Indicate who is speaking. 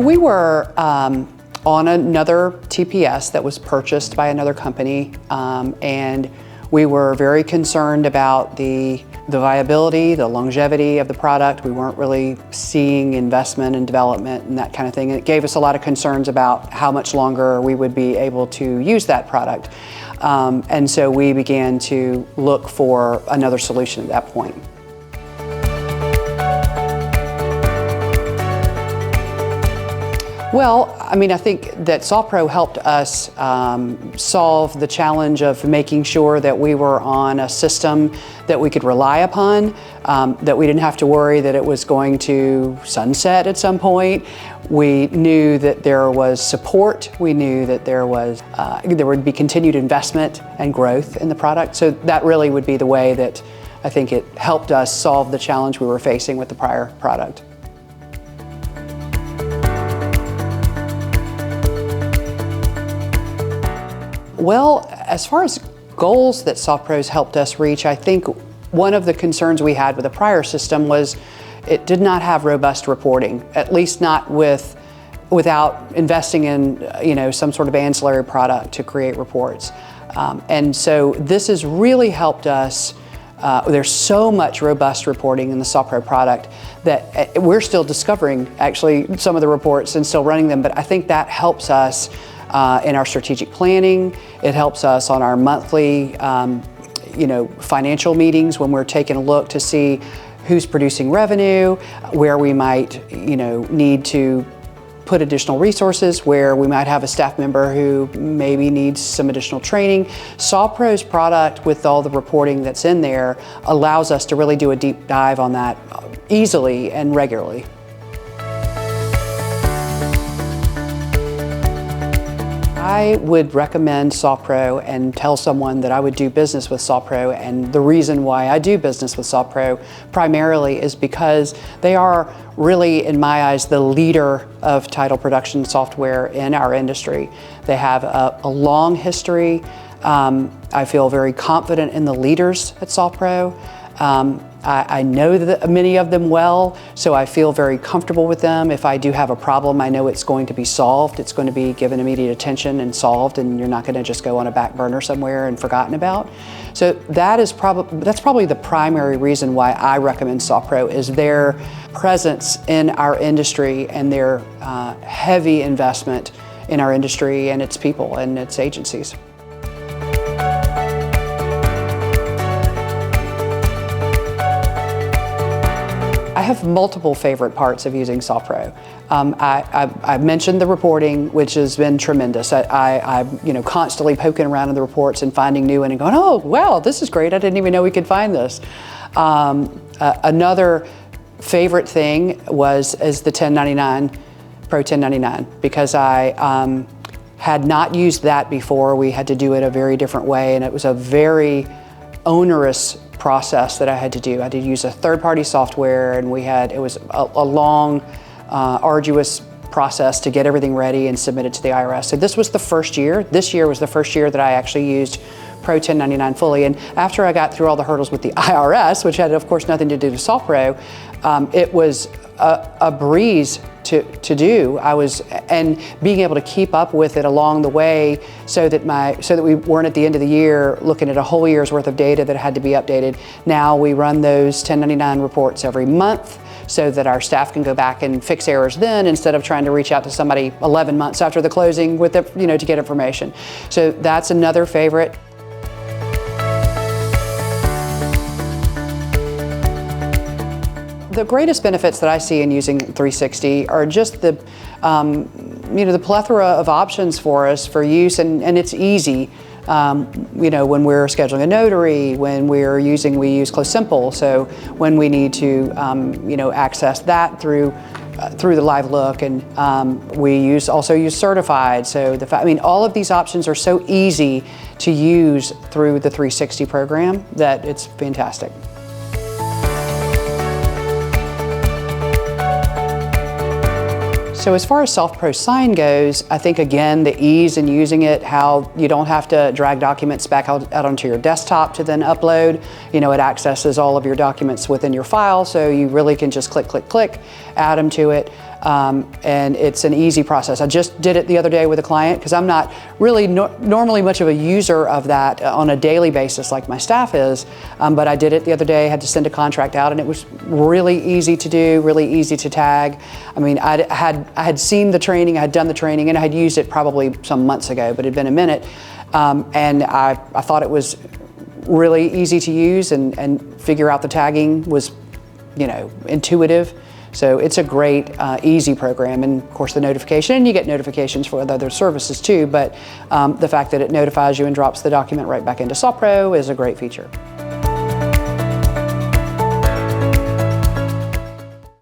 Speaker 1: we were on another TPS that was purchased by another company, and we were very concerned about the viability, the longevity of the product. We weren't really seeing investment and development and that kind of thing. It gave us a lot of concerns about how much longer we would be able to use that product. And so we began to look for another solution at that point. Well, I mean, I think that SoftPro helped us solve the challenge of making sure that we were on a system that we could rely upon, that we didn't have to worry that it was going to sunset at some point. We knew that there was support. We knew that there would be continued investment and growth in the product. So that really would be the way that I think it helped us solve the challenge we were facing with the prior product. Well, as far as goals that SoftPro's helped us reach, I think one of the concerns we had with the prior system was it did not have robust reporting, at least not without investing in some sort of ancillary product to create reports. And so this has really helped us. There's so much robust reporting in the SoftPro product that we're still discovering actually some of the reports and still running them, but I think that helps us in our strategic planning. It helps us on our monthly financial meetings when we're taking a look to see who's producing revenue, where we might need to put additional resources, where we might have a staff member who maybe needs some additional training. SoftPro's product, with all the reporting that's in there, allows us to really do a deep dive on that easily and regularly. I would recommend SoftPro and tell someone that I would do business with SoftPro, and the reason why I do business with SoftPro primarily is because they are really, in my eyes, the leader of title production software in our industry. They have a long history. I feel very confident in the leaders at SoftPro. I know many of them well, so I feel very comfortable with them. If I do have a problem, I know it's going to be solved. It's going to be given immediate attention and solved, and you're not going to just go on a back burner somewhere and forgotten about. So that's probably the primary reason why I recommend SoftPro, is their presence in our industry and their heavy investment in our industry and its people and its agencies. I have multiple favorite parts of using SoftPro. I mentioned the reporting, which has been tremendous. I'm constantly poking around in the reports and finding new and going, oh, wow, this is great. I didn't even know we could find this. Another favorite thing is the 1099, Pro 1099, because I had not used that before. We had to do it a very different way, and it was a very onerous process that I had to do. I had to use a third-party software, and it was a long, arduous process to get everything ready and submit it to the IRS. So this was the first year. This year was the first year that I actually used Pro 1099 fully. And after I got through all the hurdles with the IRS, which had, of course, nothing to do with SoftPro, it was a breeze to do. And being able to keep up with it along the way, so that we weren't at the end of the year looking at a whole year's worth of data that had to be updated. Now we run those 1099 reports every month, so that our staff can go back and fix errors then, instead of trying to reach out to somebody 11 months after the closing with to get information. So that's another favorite. The greatest benefits that I see in using 360 are just the plethora of options for us for use, and it's easy. When we're scheduling a notary, when we use Close Simple. So when we need to, access that through the live look, and we also use Certified. So all of these options are so easy to use through the 360 program that it's fantastic. So as far as SoftPro Sign goes, I think, again, the ease in using it, how you don't have to drag documents back out onto your desktop to then upload. It accesses all of your documents within your file, so you really can just click, click, click, add them to it. and it's an easy process. I just did it the other day with a client because I'm not really normally much of a user of that on a daily basis like my staff is, but I did it the other day, had to send a contract out, and it was really easy to do, really easy to tag. I mean, I had seen the training, I had done the training, and I had used it probably some months ago, but it had been a minute, and I thought it was really easy to use, and figure out the tagging was, intuitive. So it's a great, easy program, and of course the notification, and you get notifications for other services too, but the fact that it notifies you and drops the document right back into SoftPro is a great feature.